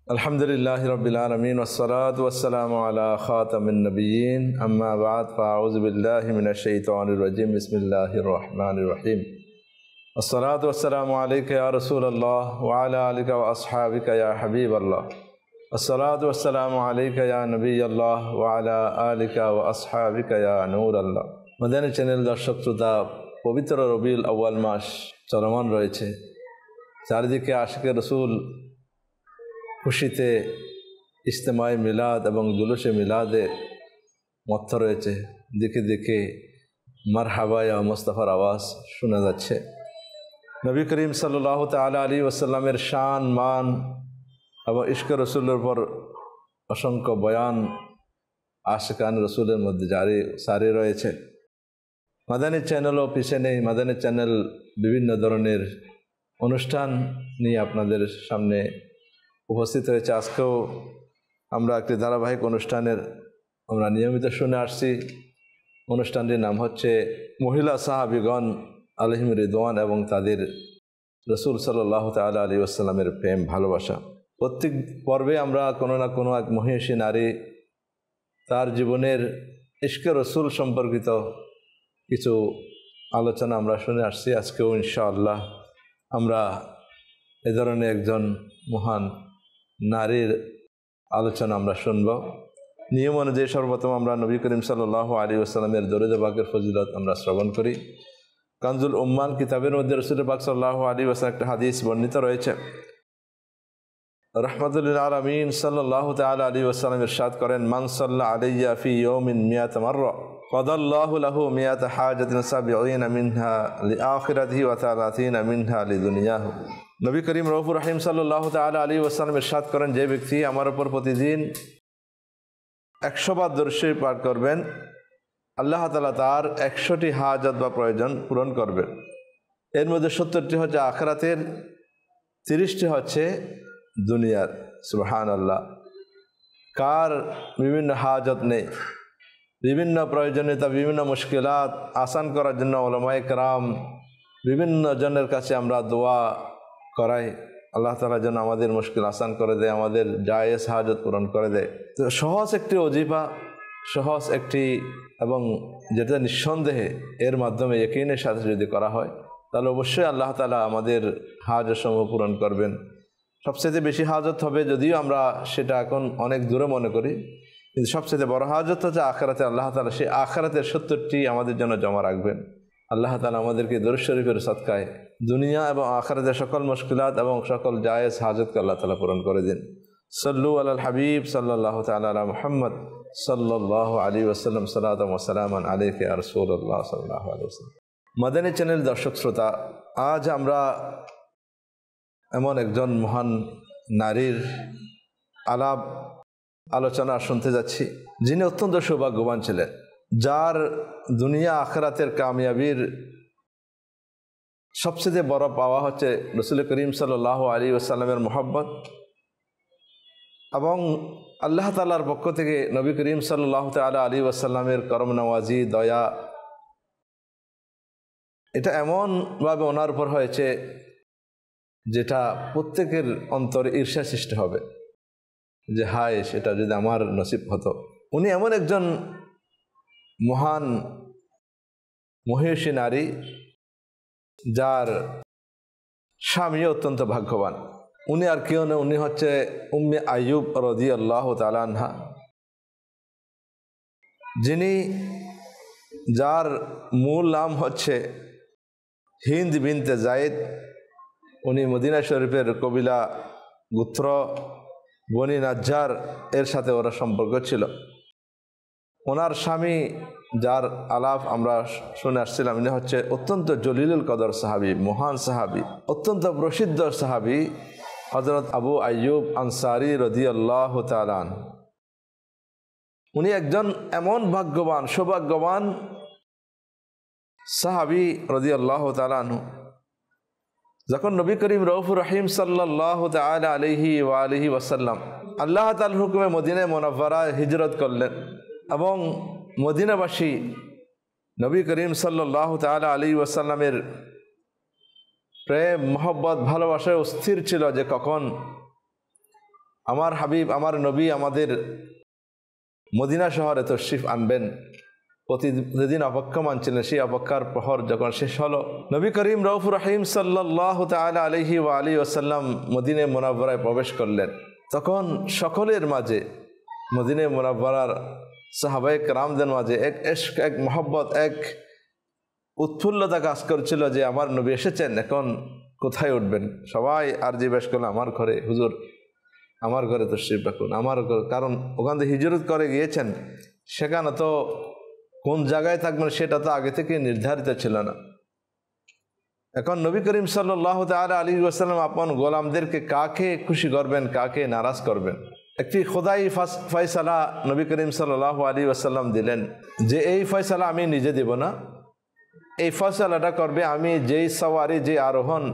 अल्हम्दुलिल्लाहि रब्बिल आलमीन वस्सलातु वस्सलामु अला खातमिन नबिय्यीन अम्मा बाद फ़अऊज़ु बिल्लाहि मिनश शैतानिर रजीम बिस्मिल्लाहिर रहमानिर रहीम अस्सलातु वस्सलामु अलैका या रसूलल्लाह व अला आलिका व अस्हाबिका या हबीबल्लाह अस्सलातु वस्सलामु अलैका या नबिय्यल्लाह व अला आलिका व अस्हाबिका या नूरल्लाह। मदनी चैनल दर्शक श्रोता, पवित्र रबिउल अव्वल मास चलमान रयेछे। चारिदिके आशिके रसूल खुशीते इज्तेमाए मिलाद एवं जुलूसे मिलादे मत्थ रयेछे। दिके दिके मरहबा या मुस्तफार आवाज़ शोना जाच्छे। नबी करीम सल्लल्लाहु ताआला अलैहि वसल्लमेर शान मान एवं इश्क रसूलेर पर असंख्य बयान आशिकान रसूलेर मध्य जारी सारी रयेछे। मादानी चैनलও पिछे नेই। मादानी चैनल विभिन्न धरनेर अनुष्ठान निয়ে আপনাদের সামনে उपस्थित হয়েছে। আজকেও আমরা একটি ধারাবাহিক অনুষ্ঠানের আমরা নিয়মিত শুনে আসছি। অনুষ্ঠানটির নাম হচ্ছে মহিলা সাহাবীগণ আলাইহিম রিদওয়ান এবং তাদের রাসূল সাল্লাল্লাহু তাআলা আলাইহি ওয়াসাল্লামের প্রেম ভালোবাসা। প্রত্যেক পর্বে আমরা কোনো না কোনো এক মহিষী নারী তার জীবনের ইশকে রসুল সম্পর্কিত কিছু আলোচনা আমরা শুনে আসছি। আজকেও ইনশাআল্লাহ আমরা এ ধরনের একজন মহান নারীর আলোচনা আমরা শুনব। নিয়ম অনুযায়ী সর্বপ্রথম আমরা নবী করিম সাল্লাল্লাহু আলাইহি ওয়াসাল্লামের দরুদ পাকের ফজিলত আমরা শ্রবণ করি। কানজুল উম্মান কিতাবের মধ্যে রাসূল পাক সাল্লাল্লাহু আলাইহি ওয়াসাল্লাম একটা হাদিস বর্ণিত রয়েছে। রাহমাতুল লিল আলামিন সাল্লাল্লাহু তাআলা আলাইহি ওয়াসাল্লাম ইরশাদ করেন, মান সাল্লা আলাইয়া ফি ইয়াউমিন মিয়াতা মাররা কাদাল্লাহু লাহু মিয়াতা হাজাতিন সাবিঈনা মিনহা লিআখিরাতিহি ওয়া তালাতিনা মিনহা লিদুনিয়াহু। নবী করিম রউফুর রহিম সাল্লাল্লাহু তাআলা আলাইহি ওয়াসাল্লাম ইরশাদ করেন, যে ব্যক্তি আমার উপর প্রতিদিন 100 বার দরুদ শরীফ পাঠ করবেন, আল্লাহ তাআলা তার 100টি হাজত বা প্রয়োজন পূরণ করবেন। এর মধ্যে 70টি হচ্ছে আখিরাতের, 30টি হচ্ছে দুনিয়ার। সুবহানাল্লাহ। কার বিভিন্ন হাজত নেই, বিভিন্ন প্রয়োজনীয়তা, বিভিন্ন মুশকিলাত আসান করার জন্য উলামায়ে কেরাম বিভিন্ন জনের কাছে আমরা দোয়া করাই, আল্লাহ তাআলা যেন আমাদের মুশকিল আসান করে দেয়, আমাদের জায়েজ হাজত পূরণ করে দেয়। তো সহজ একটি ওজিফা, সহজ একটি এবং যেটা নিঃসন্দেহে এর মাধ্যমে ইয়াকিনের সাথে যদি করা হয় তাহলে অবশ্যই আল্লাহ তাআলা আমাদের হাজত সমূহ পূরণ করবেন। সবচেয়ে বেশি হাজত হবে, যদিও আমরা সেটা এখন অনেক দূরে মনে করি, কিন্তু সবচেয়ে বড় হাজত হচ্ছে আখিরাতে। আল্লাহ তাআলা সেই আখিরাতের 70টি আমাদের জন্য জমা রাখবেন। আল্লাহ তাআলা আমাদেরকে দরুদ শরীফের সাদকায় দুনিয়া এবং আখিরাতের সকল মুশকিলাত এবং সকল জায়েজ হাজতকে আল্লাহ তাআলা পূরণ করে দিন। সাল্লু আলাল হাবিব সাল্লাল্লাহু তাআলা আলা মুহাম্মদ সাল্লাল্লাহু আলাইহি ওয়াসাল্লাম। সালাতাম ওয়া সালামান আলাইকা ইয়া রাসূলুল্লাহ সাল্লাল্লাহু আলাইহি ওয়াসাল্লাম। মাদানী চ্যানেল দর্শক শ্রোতা, আজ আমরা এমন একজন মহান নারীর আলোচনা শুনতে যাচ্ছি, যিনি অত্যন্ত সৌভাগ্যবান ছিলেন, যার দুনিয়া আখিরাতের কামিয়াবির সবচেয়ে বড় পাওয়া হচ্ছে রাসূল করিম সাল্লাল্লাহু আলাইহি ওয়াসাল্লামের মহব্বত এবং আল্লাহ তাআলার পক্ষ থেকে নবী করিম সাল্লাল্লাহু তাআলা আলাইহি ওয়াসাল্লামের করম নওয়াজি, দয়া, এটা এমনভাবে ওনার উপর হয়েছে যেটা প্রত্যেকের অন্তরে ঈর্ষা সৃষ্টি হবে যে হায়, সেটা যদি আমার নসিব হতো। উনি এমন একজন মহান মহিষী নারী যার স্বামীও অত্যন্ত ভাগ্যবান। উনি আর কেউ না, উনি হচ্ছে উম্মে আইয়ুব রাদিয়াল্লাহু তাআলা আনহা, যার মূল নাম হচ্ছে হিন্দ বিনতে জায়েদ। উনি মদিনা শরীফের কবিলা গোত্র বনি নাজ্জার এর সাথে ওরা সম্পর্ক ছিল। ওনার স্বামী, যার আলাপ আমরা শুনে আসছিলাম, ইনি হচ্ছে অত্যন্ত জলিলুল কদর সাহাবী, মহান সাহাবী, অত্যন্ত প্রসিদ্ধ সাহাবী হযরত আবু আইয়ুব আনসারী রাদিয়াল্লাহু তাআলা আনহু। উনি একজন এমন ভাগ্যবান, সৌভাগ্যবান সাহাবী রাদিয়াল্লাহু তাআলা আনহু, যখন নবী করিম রউফুর রহিম সাল্লাল্লাহু তাআলা আলাইহি ওয়া আলিহি ওয়াসাল্লাম আল্লাহ তাআলার হুকুমে মদিনায় মুনাওয়ারায় হিজরত করলেন এবং মদিনাবাসী নবী করিম সাল্লাল্লাহু তাআলা আলাইহি ওয়াসাল্লামের প্রেম, মহব্বত, ভালোবাসায় অস্থির ছিল যে কখন আমার হাবিব আমার নবী আমাদের মদিনা শহরে তশরিফ আনবেন প্রতিদিন অপেক্ষমান ছিলেন। সেই অপেক্ষার প্রহর যখন শেষ হলো, নবী করিম রউফুর রহিম সাল্লাল্লাহু তাআলা আলাইহি ওয়া আলিহি ওয়াসাল্লাম মদিনা মুনাওয়ারায় প্রবেশ করলেন। তখন সকলের মাঝে মদিনা মুনাওয়ারার সাহাবায়ে কেরামদের মাঝে এক ইশক, এক মহব্বত, এক উৎফুল্লতা কাজ করছিল যে আমার নবী এসেছেন, এখন কোথায় উঠবেন। সবাই আর জিজ্ঞেস করলেন আমার ঘরে হুজুর, আমার ঘরে তশরিফ রাখুন, আমার ঘর। কারণ ওখান থেকে হিজরত করে গিয়েছেন, সেখানে তো কোন জায়গায় থাকবেন সেটা তো আগে থেকে নির্ধারিত ছিল না। এখন নবী করিম সাল্লাল্লাহু তাআলা আলাইহি ওয়াসাল্লাম আপন গোলামদেরকে কাকে খুশি করবেন, কাকে নারাজ করবেন, একটি খোদাই ফয়সালা নবী করিম সাল্লাল্লাহু আলাইহি ওয়াসাল্লাম দিলেন যে এই ফয়সালা আমি নিজে দেব না, এই ফয়সালাটা করবে আমি যেই সওয়ারি, যে আরোহণ,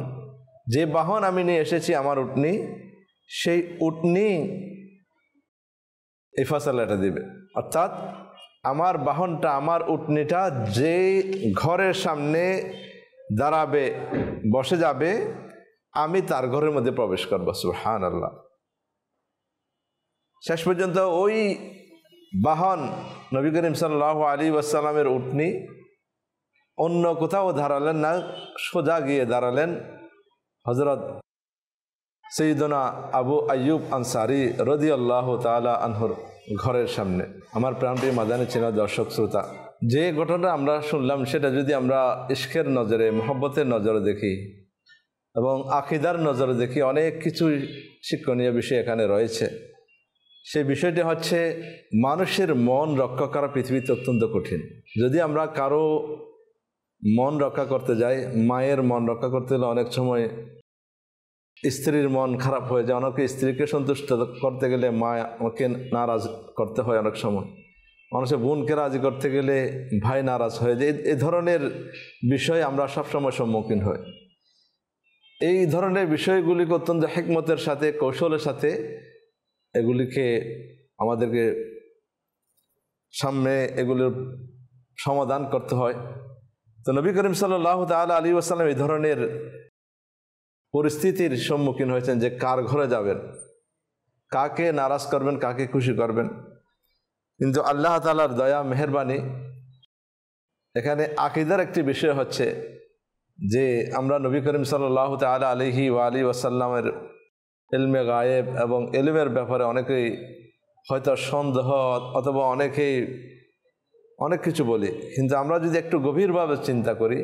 যে বাহন আমি নিয়ে এসেছি আমার উটনি, সেই উটনি এই ফয়সালাটা দিবে। অর্থাৎ আমার বাহনটা, আমার উটনিটা যে ঘরের সামনে দাঁড়াবে, বসে যাবে, আমি তার ঘরের মধ্যে প্রবেশ করব। সুবহানাল্লাহ। শেষ পর্যন্ত ওই বাহন নবী করিম সাল্লাল্লাহু আলাইহি ওয়াসাল্লামের উটনি অন্য কোথাও দাঁড়ালেন না, সোজা গিয়ে দাঁড়ালেন হযরত সাইয়্যিদুনা আবু আইয়ুব আনসারী রাদিয়াল্লাহু তাআলা আনহুর ঘরের সামনে। আমার প্রাণপ্রিয় মাদানী চেনা দর্শক শ্রোতা, যে ঘটনা আমরা শুনলাম সেটা যদি আমরা ইশকের নজরে, মহব্বতের নজরে দেখি এবং আকীদার নজরে দেখি, অনেক কিছু শিক্ষণীয় বিষয় এখানে রয়েছে। সেই বিষয়টি হচ্ছে মানুষের মন রক্ষা করা পৃথিবীতে অত্যন্ত কঠিন। যদি আমরা কারো মন রক্ষা করতে যাই, মায়ের মন রক্ষা করতে গেলে অনেক সময় স্ত্রীর মন খারাপ হয়ে যায়, অনেকে স্ত্রীকে সন্তুষ্ট করতে গেলে মাকে নারাজ করতে হয়, অনেক সময় মানুষের বোনকে রাজি করতে গেলে ভাই নারাজ হয়ে যায়। এই ধরনের বিষয় আমরা সবসময় সম্মুখীন হই। এই ধরনের বিষয়গুলিকে অত্যন্ত হিকমতের সাথে, কৌশলের সাথে এগুলিকে আমাদেরকে সামনে এগুলির সমাধান করতে হয়। তো নবী করিম সাল্লাল্লাহু তাআলা আলাইহি ওয়াসাল্লাম এই ধরনের পরিস্থিতির সম্মুখীন হয়েছেন যে কার ঘরে যাবেন, কাকে নারাজ করবেন, কাকে খুশি করবেন। কিন্তু আল্লাহ তাআলার দয়া মেহেরবানি, এখানে আকীদার একটি বিষয় হচ্ছে যে আমরা নবী করিম সাল্লাল্লাহু তাআলা আলাইহি ওয়া আলিহি ওয়াসাল্লামের ইলমে গায়েব এবং ইলমের ব্যাপারে অনেকেই হয়তো সন্দেহ অথবা অনেকেই অনেক কিছু বলি। কিন্তু আমরা যদি একটু গভীরভাবে চিন্তা করি,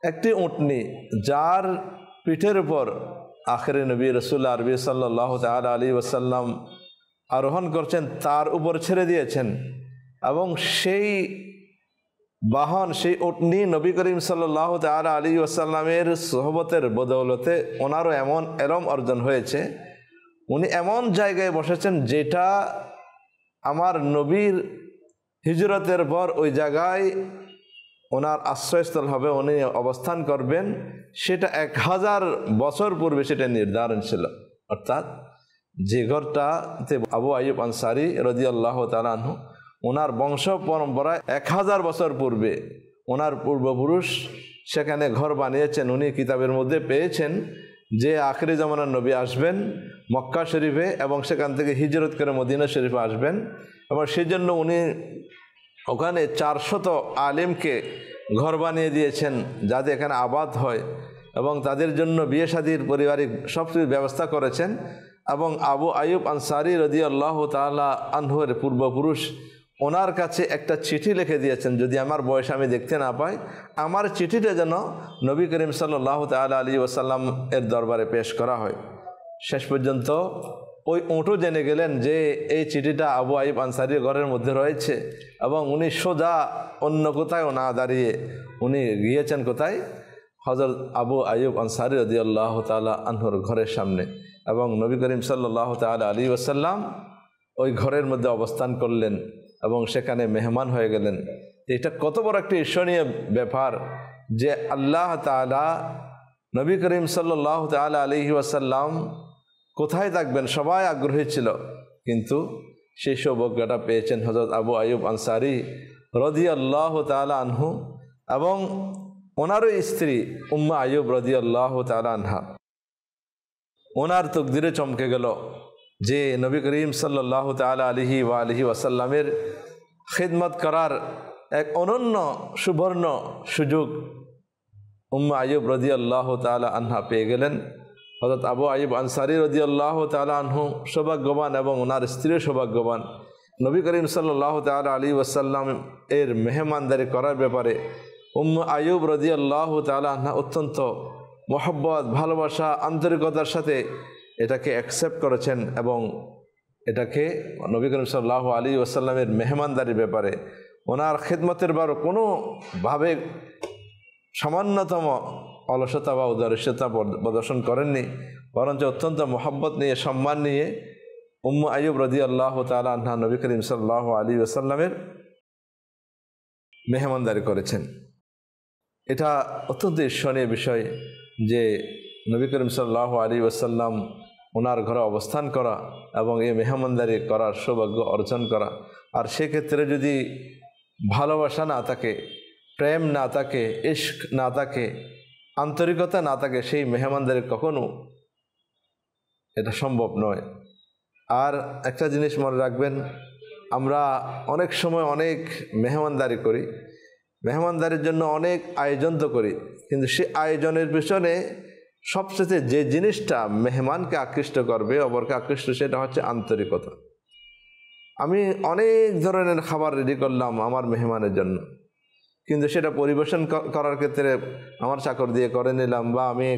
একটি উটনি যার পিঠের উপর আখিরে নবী রাসূলুল্লাহ আরবি সাল্লাল্লাহু তাআলা আলাইহি ওয়াসাল্লাম আরোহণ করছেন, তার উপর ছেড়ে দিয়েছেন, এবং সেই বাহন, সেই উটনি নবী করিম সাল্লাল্লাহু তাআলা আলাইহি ওয়াসাল্লামের সোহবতের বদৌলতে ওনারও এমন এলম অর্জন হয়েছে, উনি এমন জায়গায় বসেছেন যেটা আমার নবীর হিজরতের পর ওই জায়গায় ওনার আশ্রয়স্থল হবে, উনি অবস্থান করবেন, সেটা 1000 বছর পূর্বে সেটা নির্ধারণ ছিল। অর্থাৎ যে ঘরটাতে আবু আইয়ুব আনসারী রাদিয়াল্লাহু তাআলা আনহু, ওনার বংশ পরম্পরায় 1000 বছর পূর্বে ওনার পূর্বপুরুষ সেখানে ঘর বানিয়েছেন। উনি কিতাবের মধ্যে পেয়েছেন যে আখিরি জামানার নবী আসবেন মক্কা শরীফে এবং সেখান থেকে হিজরত করে মদিনা শরীফে আসবেন, এবং সেই জন্য উনি ওখানে 400 আলেমকে ঘর বানিয়ে দিয়েছেন যাতে এখানে আবাদ হয়, এবং তাদের জন্য বিয়ে শাদীর পারিবারিক সব কিছুর ব্যবস্থা করেছেন। এবং আবু আইয়ুব আনসারী রাদিয়াল্লাহু তাআলা আনহুর পূর্বপুরুষ ওনার কাছে একটা চিঠি লিখে দিয়েছেন, যদি আমার বয়স আমি দেখতে না পাই, আমার চিঠিটা যেন নবী করিম সাল্লাল্লাহু তাআলা আলাইহি ওয়াসাল্লাম এর দরবারে পেশ করা হয়। শেষ পর্যন্ত ওই উটও জেনে গেলেন যে এই চিঠিটা আবু আইয়ুব আনসারীর ঘরের মধ্যে রয়েছে, এবং উনি সোজা অন্য কোথাও না দাঁড়িয়ে উনি গিয়েছেন কোথায়, হযরত আবু আইয়ুব আনসারী রাদিয়াল্লাহু তাআলা আনহুর ঘরের সামনে, এবং নবী করিম সাল্লাল্লাহু তাআলা আলাইহি ওয়াসাল্লাম ওই ঘরের মধ্যে অবস্থান করলেন এবং সেখানে মেহমান হয়ে গেলেন। এটা কত বড় একটি ঈর্ষণীয় ব্যাপার যে আল্লাহ তাআলা নবী করিম সাল্লাল্লাহু তাআলা আলাইহি ওয়াসাল্লাম কোথায় থাকবেন সবাই আগ্রহী ছিল, কিন্তু সেই সৌভাগ্যটা পেয়েছেন হযরত আবু আইয়ুব আনসারী রাদিয়াল্লাহু তাআলা আনহু এবং ওনারও স্ত্রী উম্মে আইয়ুব রাদিয়াল্লাহু তাআলা আনহা। ওনার তকদিরে চমকে গেল যে নবী করিম সাল্লাল্লাহু তাআলা আলাইহি ওয়া আলিহি ওয়াসাল্লামের খিদমত করার এক অনন্য সুবর্ণ সুযোগ উম্মে আইয়ুব রাদিয়াল্লাহু তাআলা আনহা পেয়ে গেলেন। হযরত আবু আইয়ুব আনসারী রাদিয়াল্লাহু তাআলা আনহু সৌভাগ্যবান এবং ওনার স্ত্রীও সৌভাগ্যবান। নবী করিম সাল্লাল্লাহু তাআলা আলাইহি ওয়াসাল্লাম এর মেহমানদারি করার ব্যাপারে উম্মে আইয়ুব রাদিয়াল্লাহু তাআলা আনহা অত্যন্ত মহব্বত, ভালোবাসা, আন্তরিকতার সাথে এটাকে অ্যাকসেপ্ট করেছেন এবং এটাকে নবী করিম সাল্লাল্লাহু আলাইহি ওয়াসাল্লামের মেহমানদারির ব্যাপারে ওনার খিদমতের বারো কোনোভাবে সামান্যতম অলসতা বা উদারতা প্রদর্শন করেননি, বরঞ্চ অত্যন্ত মহব্বত নিয়ে, সম্মান নিয়ে উম্মে আইয়ুব রাদিয়াল্লাহু তাআলা আনহা নবী করিম সাল্লাল্লাহু আলাইহি ওয়াসাল্লামের মেহমানদারি করেছেন। এটা অত্যন্ত ঈর্ষণীয় বিষয় যে নবী করিম সাল্লাল্লাহু আলাইহি ওয়াসাল্লাম ওনার ঘরে অবস্থান করা এবং এই মেহমানদারি করার সৌভাগ্য অর্জন করা। আর সেক্ষেত্রে যদি ভালোবাসা না থাকে, প্রেম না থাকে, ইশক না থাকে, আন্তরিকতা না থাকে, সেই মেহমানদারি কখনো এটা সম্ভব নয়। আর একটা জিনিস মনে রাখবেন, আমরা অনেক সময় অনেক মেহমানদারি করি, মেহমানদারির জন্য অনেক আয়োজন তো করি, কিন্তু সে আয়োজনের পিছনে সবচেয়ে যে জিনিসটা মেহমানকে আকৃষ্ট করবে, অপরকে আকৃষ্ট, সেটা হচ্ছে আন্তরিকতা। আমি অনেক ধরনের খাবার রেডি করলাম আমার মেহমানের জন্য, কিন্তু সেটা পরিবেশন করার ক্ষেত্রে আমার চাকর দিয়ে করে নিলাম বা আমি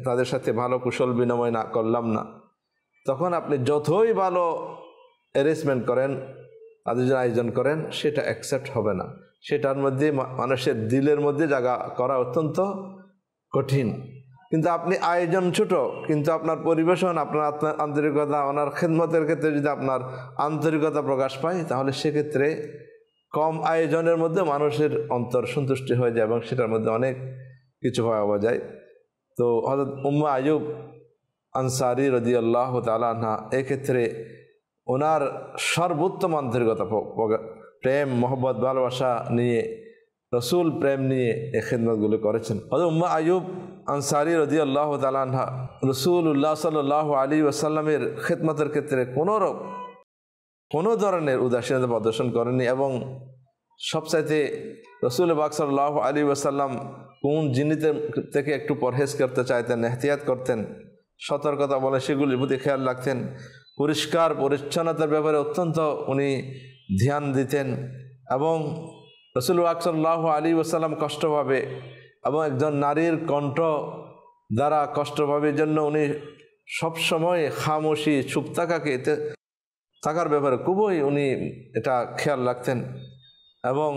তাদের সাথে ভালো কুশল বিনিময় না করলাম না, তখন আপনি যতই ভালো অ্যারেঞ্জমেন্ট করেন, তাদের জন্য আয়োজন করেন, সেটা অ্যাকসেপ্ট হবে না। সেটার মধ্যে মানুষের দিলের মধ্যে জায়গা করা অত্যন্ত কঠিন। কিন্তু আপনি আয়োজন ছোট, কিন্তু আপনার পরিবেশন, আপনার আন্তরিকতা, ওনার খিদমতের ক্ষেত্রে যদি আপনার আন্তরিকতা প্রকাশ পায়, তাহলে সেক্ষেত্রে কম আয়োজনের মধ্যে মানুষের অন্তর সন্তুষ্টি হয়ে যায় এবং সেটার মধ্যে অনেক কিছু পাওয়া যায়। তো হযরত উম্মে আইয়ুব আনসারী রাদিয়াল্লাহু তাআলা আনহা এক্ষেত্রে ওনার সর্বোত্তম আন্তরিকতা, প্রেম, মহব্বত, ভালোবাসা নিয়ে, রসুল প্রেম নিয়ে এই খিদমতগুলো করেছেন। হযরত উম্মে আইয়ুব আনসারী রাদিয়াল্লাহু তাআলা আনহা রাসূলুল্লাহ সাল্লাল্লাহু আলাইহি ওয়াসাল্লামের খিদমতের ক্ষেত্রে কোনো ধরনের উদাসীনতা প্রদর্শন করেননি এবং সবচাইতে রাসূল পাক সাল্লাল্লাহু আলাইহি ওয়াসাল্লাম কোন জিনিস থেকে একটু পরহেজ করতে চাইতেন, এহতিয়াত করতেন, সতর্কতা বলে সেগুলির প্রতি খেয়াল রাখতেন, পরিষ্কার পরিচ্ছন্নতার ব্যাপারে অত্যন্ত উনি ধ্যান দিতেন এবং রাসূল পাক সাল্লাল্লাহু আলাইহি ওয়াসাল্লাম কষ্ট পাবে এবং একজন নারীর কণ্ঠ দ্বারা কষ্ট পাবে জন্য উনি সবসময় খামোশি, চুপ থাকার ব্যাপারে খুবই উনি এটা খেয়াল রাখতেন এবং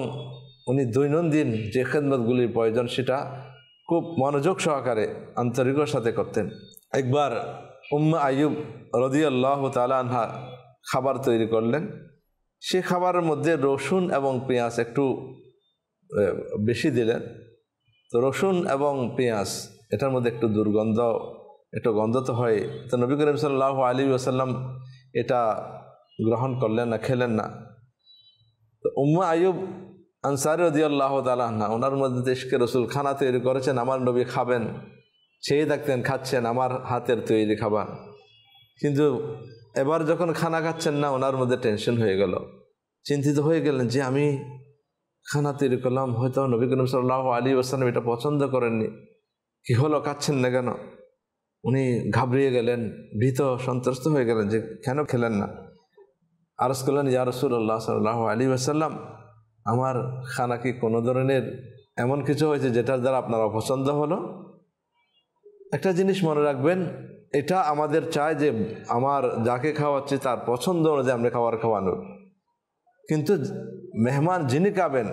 উনি দৈনন্দিন যে খেদমতগুলির প্রয়োজন সেটা খুব মনোযোগ সহকারে আন্তরিকতার সাথে করতেন। একবার উম্মে আইয়ুব রাদিয়াল্লাহু তাআলা আনহা খাবার তৈরি করলেন। সে খাবারের মধ্যে রসুন এবং পেঁয়াজ একটু বেশি দিলেন। তো রসুন এবং পেঁয়াজ এটার মধ্যে একটু দুর্গন্ধ, একটু গন্ধ তো হয়। তো নবী করিম সাল্লাল্লাহু আলাইহি ওয়াসাল্লাম এটা গ্রহণ করলেন না, খেলেন না। তো উম্মে আইয়ুব আনসারী রাদিয়াল্লাহু তাআলা আনহা ওনার মধ্যে ইশকে রসুল খানা তৈরি করেছেন, আমার নবী খাবেন, সেই দেখতেন খাচ্ছেন আমার হাতের তৈরি খাবার। কিন্তু এবার যখন খানা খাচ্ছেন না, ওনার মধ্যে টেনশন হয়ে গেল, চিন্তিত হয়ে গেলেন যে আমি খানা তৈরি করলাম, হয়তো নবী করিম সাল্লাল্লাহু আলাইহি ওয়াসাল্লাম এটা পছন্দ করেননি, কি হলো, খাচ্ছেন না কেন? উনি ঘাবড়িয়ে গেলেন, ভীত সন্ত্রস্ত হয়ে গেলেন যে কেন খেলেন না। আরজ করলেন, ইয়া রাসূলুল্লাহ সাল্লাল্লাহু আলাইহি ওয়াসাল্লাম, আমার খানা কি কোনো ধরনের এমন কিছু হয়েছে যেটার দ্বারা আপনার অপছন্দ হলো? একটা জিনিস মনে রাখবেন, এটা আমাদের চায় যে আমার যাকে খাওয়াচ্ছি তার পছন্দ অনুযায়ী আমরা খাবার খাওয়ানোর, কিন্তু মেহমান যিনি খাবেন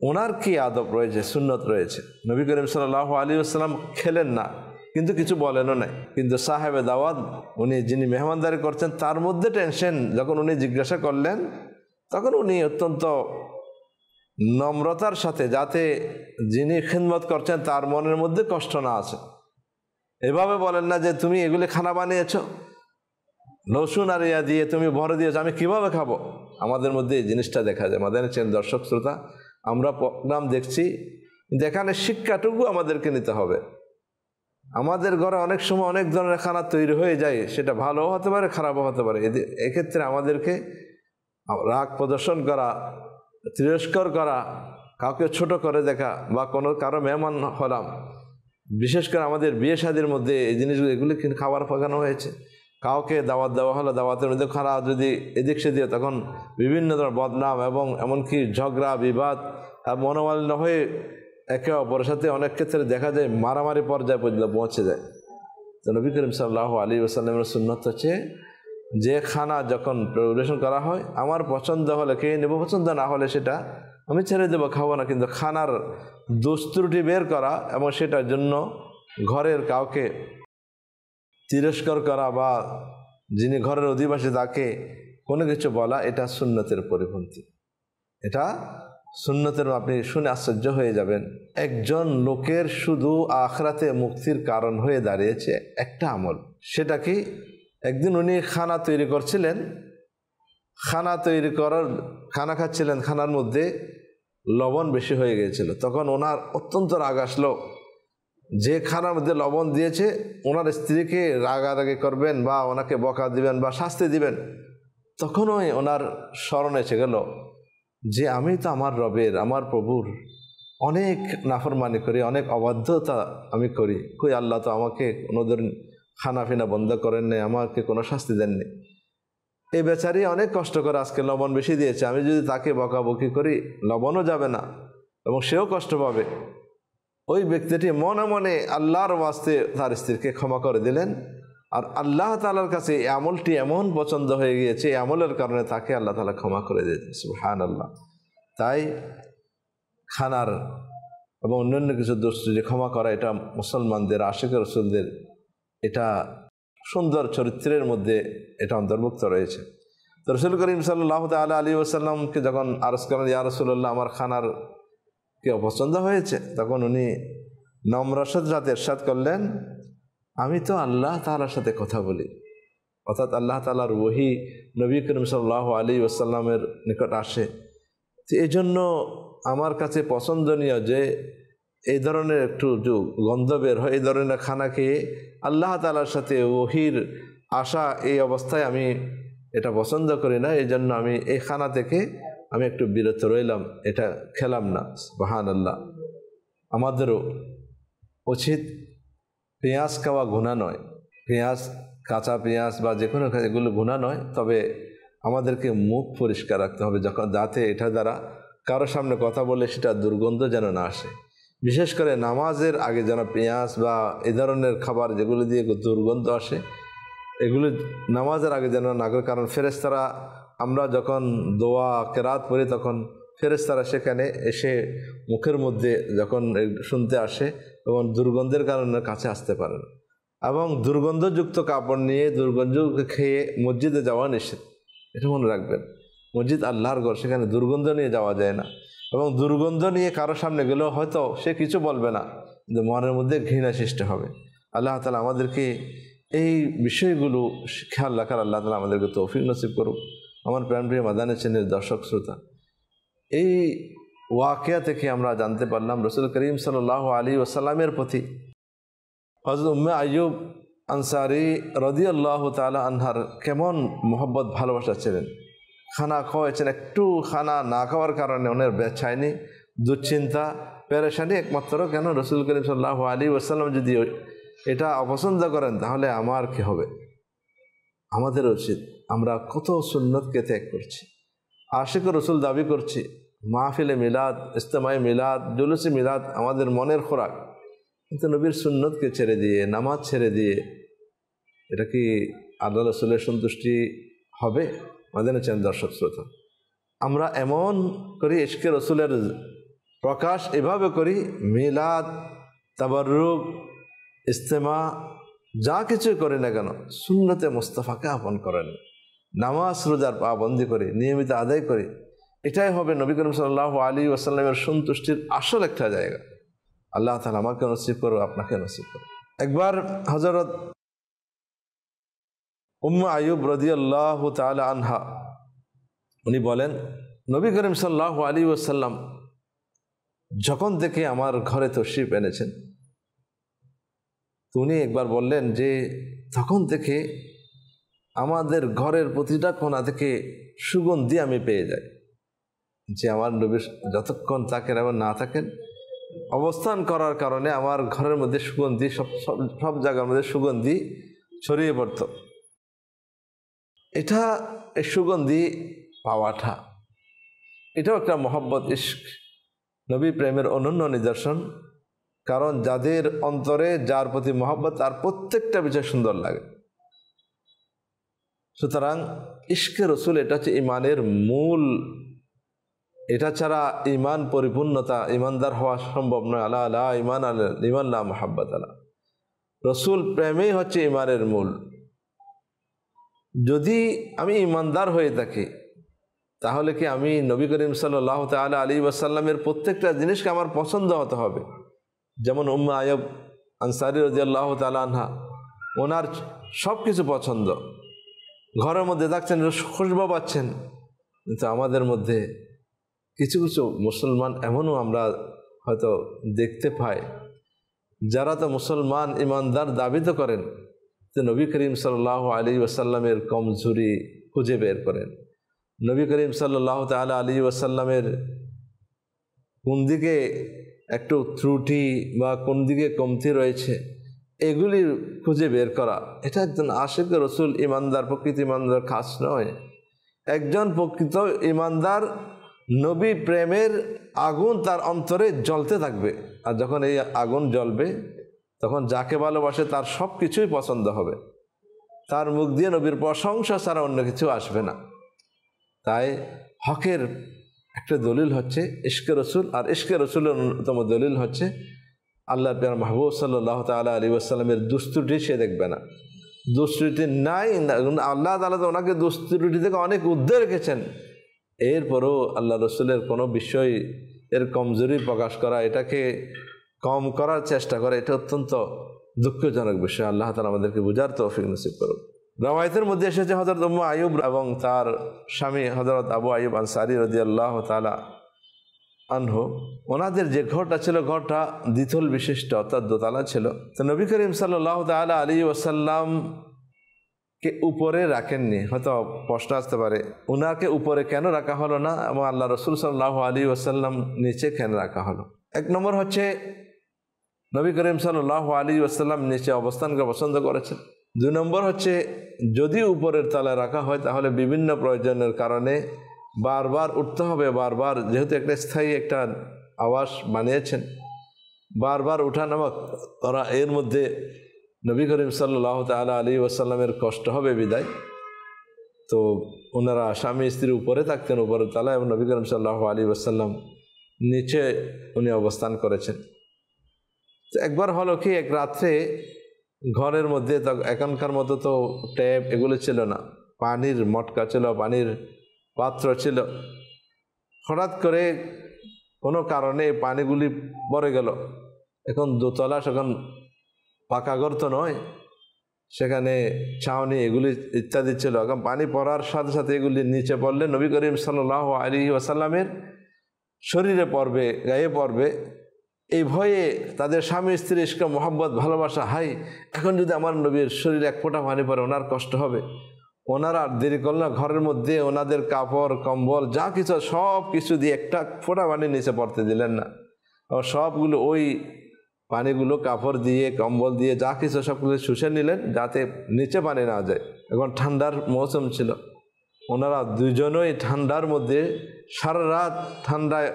ওনার কি আদব রয়েছে, সুন্নত রয়েছে। নবী করিম সাল্লাল্লাহু আলাইহি ওয়াসাল্লাম খেলেন না, কিন্তু কিছু বলেনও নাই। কিন্তু সাহেবে দাওয়াত, উনি যিনি মেহমানদারি করছেন, তার মধ্যে টেনশন। যখন উনি জিজ্ঞাসা করলেন, তখন উনি অত্যন্ত নম্রতার সাথে, যাতে যিনি খিদমত করছেন তার মনের মধ্যে কষ্ট না আছে, এভাবে বলেন না যে তুমি এগুলি খানা বানিয়েছ, রসুন আর ইয়া দিয়ে তুমি ভরে দিয়েছো, আমি কিভাবে খাবো। আমাদের মধ্যে এই জিনিসটা দেখা যায়। আমাদের দর্শক শ্রোতা, আমরা প্রোগ্রাম দেখছি, কিন্তু এখানে শিক্ষাটুকু আমাদেরকে নিতে হবে আমাদের ঘরে অনেক সময় অনেক ধরনের খানা তৈরি হয়ে যায়, সেটা ভালোও হতে পারে খারাপও হতে পারে। এক্ষেত্রে আমাদেরকে রাগ প্রদর্শন করা, তিরস্কার করা, কাউকে ছোট করে দেখা বা কারো মেহমান হলাম, বিশেষ করে আমাদের বিয়ে শাদীর মধ্যে এই জিনিসগুলো এগুলি খাবার পাকানো হয়েছে। কাউকে দাওয়াত দেওয়া হলো, দাওয়াতের মধ্যে খারাপ যদি এদিক সেদিক, তখন বিভিন্ন ধরনের বদনাম এবং এমনকি ঝগড়া বিবাদ মনোমালিন্য হয়ে একে অপরের সাথে অনেক ক্ষেত্রে দেখা যায় মারামারি পর্যায়ে পর্যন্ত পৌঁছে যায়। তো নবী করিম সাল্লাল্লাহু আলাইহি ওয়াসাল্লামের সুন্নাত হচ্ছে যে খানা যখন পরিবেশন করা হয় আমার পছন্দ হলে খেয়ে নেব, পছন্দ না হলে সেটা আমি ছেড়ে দেবো, খাবো না। কিন্তু খানার দোষ ত্রুটি বের করা এবং সেটার জন্য ঘরের কাউকে তিরস্কার করা বা যিনি ঘরের অধিবাসী তাকে কোনো কিছু বলা, এটা সুন্নতের পরিপন্থী। এটা সুন্নতের, আপনি শুনে আশ্চর্য হয়ে যাবেন। একজন লোকের শুধু আখিরাতে মুক্তির কারণ হয়ে দাঁড়িয়েছে একটা আমল। সেটা কি? একদিন উনি খানা তৈরি করছিলেন, খানা খাচ্ছিলেন, খানার মধ্যে লবণ বেশি হয়ে গিয়েছিল। তখন ওনার অত্যন্ত রাগ আসলো, যে খানার মধ্যে লবণ দিয়েছে ওনার স্ত্রীকে রাগারাগি করবেন বা ওনাকে বকা দিবেন বা শাস্তি দিবেন। তখনই ওনার স্মরণে এসে গেল যে আমি তো আমার রবের, আমার প্রভুর অনেক নাফরমানি করি, অনেক অবাধ্যতা আমি করি, কই আল্লাহ তো আমাকে কোনোদিন খানা ফিনা বন্ধ করেন নাই, আমাকে কোনো শাস্তি দেননি। এই বেচারি অনেক কষ্ট করে আজকে লবণ বেশি দিয়েছে, আমি যদি তাকে বকাবকি করি লবণও যাবে না এবং সেও কষ্ট পাবে। ওই ব্যক্তিটি মনে মনে আল্লাহর ওয়াস্তে তার স্ত্রীকে ক্ষমা করে দিলেন। আর আল্লাহ তাআলার কাছে এই আমলটি এমন পছন্দ হয়ে গিয়েছে, এই আমলের কারণে তাকে আল্লাহ তাআলা ক্ষমা করে দিয়েছেন। সুবহানাল্লাহ। তাই খানার এবং অন্যান্য কিছু দোষ যে ক্ষমা করা, এটা মুসলমানদের, আশিক রাসূলদের এটা সুন্দর চরিত্রের মধ্যে এটা অন্তর্ভুক্ত রয়েছে। তো রাসূল করিম সাল্লাল্লাহু তাআলা আলাইহি ওয়াসাল্লামকে যখন আরজ করেন, ইয়া রাসূলুল্লাহ আমার খানার কি অপছন্দ হয়েছে, তখন উনি নম্রতার সাথে ইরশাদ করলেন, আমি তো আল্লাহ তাআলার সাথে কথা বলি, অর্থাৎ আল্লাহ তাআলার ওহী নবী করিম সাল্লাল্লাহু আলাইহি ওয়াসাল্লামের নিকট আসে। তো এই জন্য আমার কাছে পছন্দনীয় যে এই ধরনের একটু গন্ধ বের হয়, এই ধরনের খানা খেয়ে আল্লাহ তাআলার সাথে ওহীর আশা, এই অবস্থায় আমি এটা পছন্দ করি না। এই জন্য আমি এই খানা থেকে আমি একটু বিরত রইলাম, এটা খেলাম না। সুবহানাল্লাহ। আমাদেরও উচিত, পেঁয়াজ খাওয়া গুনাহ নয়, পেঁয়াজ, কাঁচা পেঁয়াজ বা যে কোনো এগুলো গুনাহ নয়, তবে আমাদেরকে মুখ পরিষ্কার রাখতে হবে যখন, যাতে এটা দ্বারা কারো সামনে কথা বলে সেটা দুর্গন্ধ যেন না আসে। বিশেষ করে নামাজের আগে যেন পেঁয়াজ বা এই ধরনের খাবার যেগুলো দিয়ে দুর্গন্ধ আসে এগুলো নামাজের আগে যেন না করে। কারণ ফেরেশতারা, আমরা যখন দোয়া কেরাত পড়ি তখন ফেরেশতারা সেখানে এসে মুখের মধ্যে যখন শুনতে আসে এবং দুর্গন্ধের কারণে কাছে আসতে পারে না। এবং দুর্গন্ধযুক্ত কাপড় নিয়ে দুর্গন্ধ খেয়ে মসজিদে যাওয়া নিষেধ, এটা মনে রাখবেন। মসজিদ আল্লাহর ঘর, সেখানে দুর্গন্ধ নিয়ে যাওয়া যায় না। এবং দুর্গন্ধ নিয়ে কারো সামনে গেলেও হয়তো সে কিছু বলবে না, কিন্তু মনের মধ্যে ঘৃণা সৃষ্টি হবে। আল্লাহ তাআলা আমাদেরকে এই বিষয়গুলো খেয়াল রাখার আল্লাহ তাআলা আমাদেরকে তৌফিক নসিব করুক। আমার প্রাণপ্রিয় মাদানী চ্যানেলের দর্শক শ্রোতা, এই ওয়াকিয়া থেকে আমরা জানতে পারলাম রাসূল করিম সাল্লাল্লাহু আলাইহি ওয়াসাল্লামের প্রতি হযরত উম্মে আইয়ুব আনসারী রাদিয়াল্লাহু তাআলা আনহার কেমন মহব্বত, ভালোবাসা ছিলেন। খানা খাওয়াইছেন, একটু খানা না খাওয়ার কারণে ওনার বেচैनी, দুশ্চিন্তা, পেরেশানি একমাত্র কেন? রাসূল করিম সাল্লাল্লাহু আলাইহি ওয়াসাল্লাম যদি এটা অপছন্দ করেন তাহলে আমার কি হবে? আমাদের উচিত, আমরা কত সুন্নতকে ত্যাগ করছি, আশিক রাসূল দাবি করছি, মাহফিলে মিলাদ, ইজতেমায়ে মিলাদ, জুলুসে মিলাদ আমাদের মনের খোরাক, কিন্তু নবীর সুন্নতকে ছেড়ে দিয়ে, নামাজ ছেড়ে দিয়ে, এটা কি আল্লাহ রাসূলের সন্তুষ্টি হবে? মাদানী চ্যানেল দর্শক শ্রোতা, আমরা এমন করি, ইশকে রাসূলের প্রকাশ এভাবে করি, মিলাদ, তাবাররুক, ইজতেমা যা কিছু করি না কেন সুন্নতে মুস্তাফাকে আপন করেন, নামাজ রোজার পাবন্দি করি, নিয়মিত আদায় করি। এটাই হবে নবী করিম সাল্লাল্লাহু আলাইহি ওয়াসাল্লামের সন্তুষ্টির আসল একটা জায়গা। আল্লাহ তাআলা আমাকে নসিব করো, আপনাকে নসিব করো। একবার হযরত উম্মে আইয়ুব রাদিয়াল্লাহু তাআলা আনহা উনি বলেন, নবী করিম সাল্লাল্লাহু আলাইহি ওয়াসাল্লাম যখন থেকে আমার ঘরে তশরিফ এনেছেন, তো উনি একবার বললেন যে তখন থেকে আমাদের ঘরের প্রতিটা কোণা থেকে সুগন্ধি আমি পেয়ে যাই, যে আমার নবী যতক্ষণ থাকেন এবং না থাকেন অবস্থান করার কারণে আমার ঘরের মধ্যে সুগন্ধি সব জায়গার মধ্যে সুগন্ধি ছড়িয়ে পড়ত। এটা এই সুগন্ধি পাওয়াটা এটাও একটা মহব্বত, ইশক, নবী প্রেমের অনন্য নিদর্শন। কারণ যাদের অন্তরে যার প্রতি মহব্বত তার প্রত্যেকটা বিষয় সুন্দর লাগে। সুতরাং ইশকে রসুল এটা হচ্ছে ইমানের মূল। এটা ছাড়া ইমান পরিপূর্ণতা, ইমানদার হওয়া সম্ভব নয়। আলা আলা ইমান আল ইমান লা মুহাব্বত আলা, রসুল প্রেমেই হচ্ছে ইমানের মূল। যদি আমি ইমানদার হয়ে থাকি তাহলে কি আমি নবী করিম সাল্লাল্লাহু তাআলা আলাইহি ওয়াসাল্লামের প্রত্যেকটা জিনিসকে আমার পছন্দ হতে হবে। যেমন উম্মে আইয়ুব আনসারী রাদিয়াল্লাহু তাআলা আনহা, ওনার সব কিছু পছন্দ, ঘরের মধ্যে থাকছেন খুশবু পাচ্ছেন। কিন্তু আমাদের মধ্যে কিছু কিছু মুসলমান এমনও আমরা হয়তো দেখতে পাই যারা তো মুসলমান ইমানদার দাবি তো করেন, তো নবী করিম সাল্লাল্লাহু আলাইহি ওয়াসাল্লামের কমজোরি খুঁজে বের করেন। নবী করিম সাল্লাল্লাহু তাআলা আলাইহি ওয়াসাল্লামের কোন দিকে একটু ত্রুটি বা কোন দিকে কমতি রয়েছে এগুলি খুঁজে বের করা, এটা একজন আশিক রসুল ইমানদার, প্রকৃত ইমানদার খাস নয়। একজন প্রকৃত ইমানদার নবী প্রেমের আগুন তার অন্তরে জ্বলতে থাকবে, আর যখন এই আগুন জ্বলবে তখন যাকে ভালোবাসে তার সব কিছুই পছন্দ হবে, তার মুখ দিয়ে নবীর প্রশংসা ছাড়া অন্য কিছু আসবে না। তাই হকের একটা দলিল হচ্ছে ইশকে রসুল, আর ইশকে রসুলের অন্যতম দলিল হচ্ছে আল্লাহ প্যার মাহবুব সাল্লাল্লাহু তাআলা আলাইহি ওয়াসাল্লামের দুস্ত্রুটি সে দেখবে না। দুস্ত্রুটি নাই, আল্লাহ তাআলা তো ওনাকে দুস্ত্রুটি থেকে অনেক ঊর্ধ্বে রেখেছেন। এরপরও আল্লাহ রসুলের কোনো বিষয় এর কমজোরি প্রকাশ করা, এটাকে কম করার চেষ্টা করা, এটা অত্যন্ত দুঃখজনক বিষয়। আল্লাহ তাআলা আমাদেরকে বুঝার তৌফিক নসিব করুন। রওয়ায়াতের মধ্যে এসেছে হযরত উম্মে আইয়ুব এবং তার স্বামী হযরত আবু আইয়ুব আনসারী রাদিয়াল্লাহু তাআলা আনহু, ওনাদের যে ঘরটা ছিল ঘরটা দ্বিতল বিশিষ্ট, অর্থাৎ দোতলা ছিল। তো নবী করিম সাল্লাল্লাহু তাআলা আলাইহি ওয়াসাল্লামকে উপরে রাখেননি। হয়তো প্রশ্ন আসতে পারে ওনাকে উপরে কেন রাখা হলো না এবং আল্লাহ রসুল সাল্লাল্লাহু আলাইহি ওয়াসাল্লাম নিচে কেন রাখা হলো। এক নম্বর হচ্ছে নবী করিম সাল্লাল্লাহু আলাইহি ওয়াসাল্লাম নিচে অবস্থানকে পছন্দ করেছেন। দুই নম্বর হচ্ছে যদি উপরের তলায় রাখা হয় তাহলে বিভিন্ন প্রয়োজনের কারণে বারবার উঠতে হবে, বারবার, যেহেতু একটা স্থায়ী একটা আবাস বানিয়েছেন, বারবার উঠা নামা করা, এর মধ্যে নবী করিম সাল্লাল্লাহু তাআলা আলাইহি ওয়াসাল্লামের কষ্ট হবে বিদায়। তো ওনারা স্বামী স্ত্রী উপরে থাকতেন উপরের তলায়, এবং নবী করিম সাল্লাল্লাহু আলাইহি ওয়াসাল্লাম নিচে উনি অবস্থান করেছেন। তো একবার হলো কি, এক রাত্রে ঘরের মধ্যে এখনকার মতো তো ট্যাপ এগুলো ছিল না, পানির মটকা ছিল, পানির পাত্র ছিল। হঠাৎ করে কোনো কারণে পানিগুলি পড়ে গেল। এখন দোতলা, সেখানে পাকা ঘর তো নয়, সেখানে ছাউনি এগুলি ইত্যাদি ছিল। এখন পানি পড়ার সাথে সাথে এগুলি নিচে পড়লে নবী করিম সাল্লাল্লাহু আলাইহি ওয়াসাল্লামের শরীরে পড়বে, গায়ে পড়বে। এই ভয়ে তাদের স্বামী স্ত্রী ইশক মোহাব্বত ভালোবাসা, হাই এখন যদি আমার নবীর শরীরে এক ফোঁটা পানি পড়ে ওনার কষ্ট হবে। ওনারা দেরি করল না, ঘরের মধ্যে ওনাদের কাপড় কম্বল যা কিছু সব কিছু দিয়ে একটা ফোঁটা পানি নিচে পড়তে দিলেন না। আর সবগুলো ওই পানিগুলো কাপড় দিয়ে কম্বল দিয়ে যা কিছু সবগুলো শুষে নিলেন যাতে নিচে পানি না যায়। এখন ঠান্ডার মৌসুম ছিল, ওনারা দুজনই ঠান্ডার মধ্যে সারা রাত ঠান্ডায়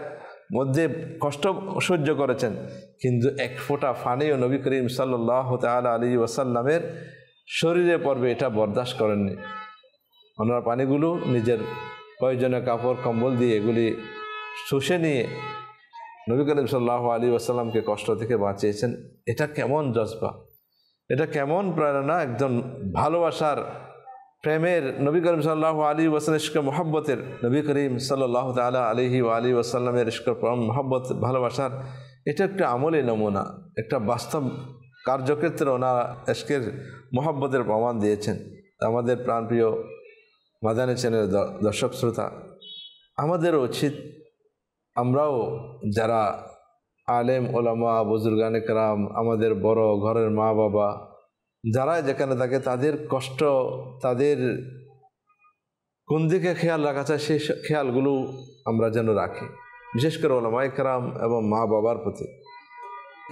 মধ্যে কষ্ট সহ্য করেছেন, কিন্তু এক ফোঁটা পানিও নবী করিম সাল্লাল্লাহু তাআলা আলাইহি ওয়াসাল্লামের শরীরে পড়বে এটা বরদাস্ত করেননি। ওনারা পানিগুলো নিজের প্রয়োজনীয় কাপড় কম্বল দিয়ে এগুলি শুষে নিয়ে নবী করিম সাল্লাল্লাহু আলাইহি ওয়াসাল্লামকে কষ্ট থেকে বাঁচিয়েছেন। এটা কেমন জজবা, এটা কেমন প্রেরণা, একজন ভালোবাসার প্রেমের নবী করিম সাল্লাল্লাহু আলাইহি ওয়াসাল্লাম ইশক মুহাব্বতের, নবী করিম সাল্লাল্লাহু তাআলা আলাইহি ওয়া আলিহি ওয়াসাল্লামের ইশক মুহাব্বত ভালোবাসার এটা একটা আমলি নমুনা, একটা বাস্তব কার্যক্ষেত্রে ওনারা ইশকের মুহাব্বতের প্রমাণ দিয়েছেন। আমাদের প্রাণপ্রিয় মাদানী চ্যানেলের দর্শক শ্রোতা, আমাদেরও উচিত আমরাও যারা আলেম ওলামা বুজুর্গানে কেরাম, আমাদের বড় ঘরের মা বাবা যারা যেখানে থাকে তাদের কষ্ট, তাদের কোন দিকে খেয়াল রাখা চায় সেই খেয়ালগুলো আমরা যেন রাখি, বিশেষ করে ওলামায়ে কেরাম এবং মা বাবার প্রতি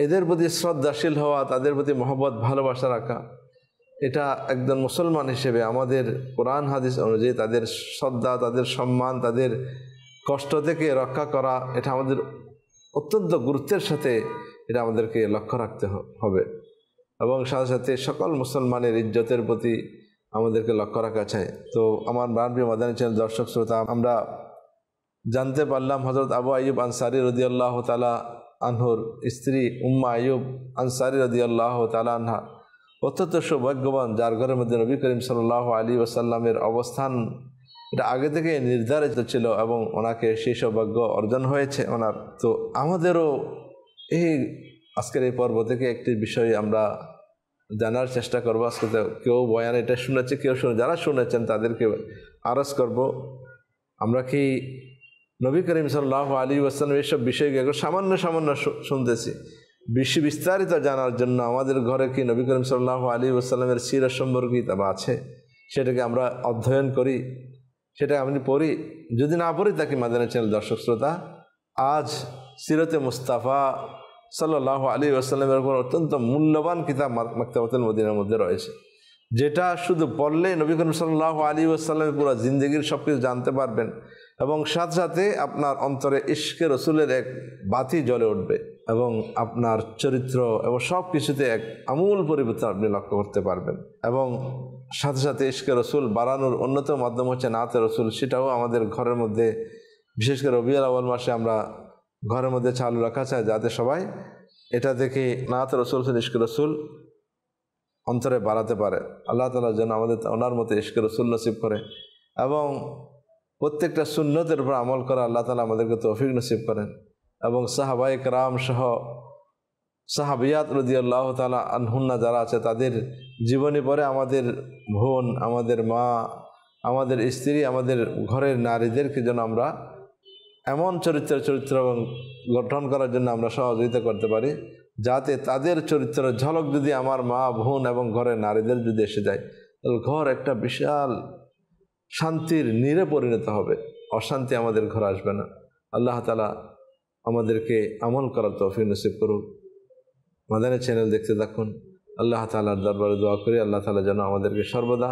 এদের প্রতি শ্রদ্ধাশীল হওয়া, তাদের প্রতি মহব্বত ভালোবাসা রাখা, এটা একজন মুসলমান হিসেবে আমাদের কোরআন হাদিস অনুযায়ী তাদের শ্রদ্ধা, তাদের সম্মান, তাদের কষ্ট থেকে রক্ষা করা, এটা আমাদের অত্যন্ত গুরুত্বের সাথে এটা আমাদেরকে লক্ষ্য রাখতে হবে এবং সাথে সাথে সকল মুসলমানের ইজ্জতের প্রতি আমাদেরকে লক্ষ্য রাখা চাই। তো আমার প্রিয় মাদানী চ্যানেল দর্শক শ্রোতা, আমরা জানতে পারলাম হযরত আবু আইয়ুব আনসারী রাদিয়াল্লাহু তাআলা আনহুর স্ত্রী উম্মে আইয়ুব আনসারী রাদিয়াল্লাহু তাআলা আনহা অত্যন্ত সৌভাগ্যবান, যার ঘরের মধ্যে নবী করিম সাল্লাল্লাহু আলাইহি ওয়াসাল্লামের অবস্থান এটা আগে থেকে নির্ধারিত ছিল এবং ওনাকে সেই সৌভাগ্য অর্জন হয়েছে ওনার। তো আমাদেরও এই আজকের এই পর্ব থেকে একটি বিষয় আমরা জানার চেষ্টা করবো। আজকে তো কেউ বয়ান এটা শুনেছে, কেউ যারা শুনেছেন তাদেরকে আরজ করব, আমরা কি নবী করিম সাল্লাল্লাহু আলাইহি ওয়াসাল্লাম এইসব বিষয়গুলো সামান্য সামান্য শুনতেছি, বেশি বিস্তারিত জানার জন্য আমাদের ঘরে কি নবী করিম সাল্লাল্লাহু আলাইহি ওয়াসাল্লামের সিরাত সম্পর্কে কিতাব আছে, সেটাকে আমরা অধ্যয়ন করি, সেটা আমি পড়ি। যদি না পড়ি তাকে মাদানী চ্যানেল দর্শক শ্রোতা, আজ সিরাতে মুস্তাফা সাল্লাল্লাহু আলাইহি ওয়াসাল্লামের উপর অত্যন্ত মূল্যবান কিতাব মাকতাবাতুল মদিনার মধ্যে রয়েছে, যেটা শুধু পড়লেই নবী করিম সাল্লাল্লাহু আলাইহি ওয়াসাল্লামের পুরো জিন্দেগির সব কিছু জানতে পারবেন এবং সাথে সাথে আপনার অন্তরে ইশকে রসুলের এক বাতি জ্বলে উঠবে এবং আপনার চরিত্র এবং সব কিছুতে এক আমূল পরিবর্তন আপনি লক্ষ্য করতে পারবেন। এবং সাথে সাথে ইশকে রসুল বাড়ানোর অন্যতম মাধ্যম হচ্ছে নাতে রসুল, সেটাও আমাদের ঘরের মধ্যে বিশেষ করে রবিউল আউয়াল মাসে আমরা ঘরের মধ্যে চালু রাখা চাই, যাতে সবাই এটা দেখে নাতে রসুল ইশকে রসুল অন্তরে বাড়াতে পারে। আল্লাহ তাআলা যেন আমাদের ওনার মতো ইশকে রসুল নসিব করে এবং প্রত্যেকটা সুন্নতের উপর আমল করা আল্লাহ তাআলা আমাদেরকে তৌফিক নসিব করেন এবং সাহাবায়ে কেরাম সহ সাহাবিয়াত রাদিয়াল্লাহু তাআলা আনহুন্না যারা আছে তাদের জীবনী পরে আমাদের বোন, আমাদের মা, আমাদের স্ত্রী, আমাদের ঘরের নারীদেরকে যেন আমরা এমন চরিত্র এবং গঠন করার জন্য আমরা সহযোগিতা করতে পারি, যাতে তাদের চরিত্রের ঝলক যদি আমার মা, বোন এবং ঘরের নারীদের যদি এসে যায়, তাহলে ঘর একটা বিশাল শান্তির নীড়ে পরিণত হবে, অশান্তি আমাদের ঘরে আসবে না। আল্লাহ তাআলা আমাদেরকে আমল করার তৌফিক নসিব করুক। মাদানী চ্যানেল দেখতে থাকুন। আল্লাহ তাআলার দরবারে দোয়া করি আল্লাহ তাআলা যেন আমাদেরকে সর্বদা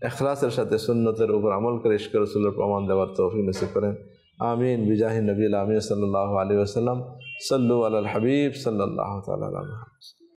ইখলাসের সাথে সুন্নতের উপর আমল করে ইশকে রাসূলের প্রমাণ দেওয়ার তৌফিক নসিব করেন। আমিন বিজাহি নবীল আমিন সাল্লাল্লাহু আলাইহি ওয়াসাল্লাম। সাল্লু আলাল হাবিব সাল্লাল্লাহু তাআলা আলাইহি ওয়াসাল্লাম।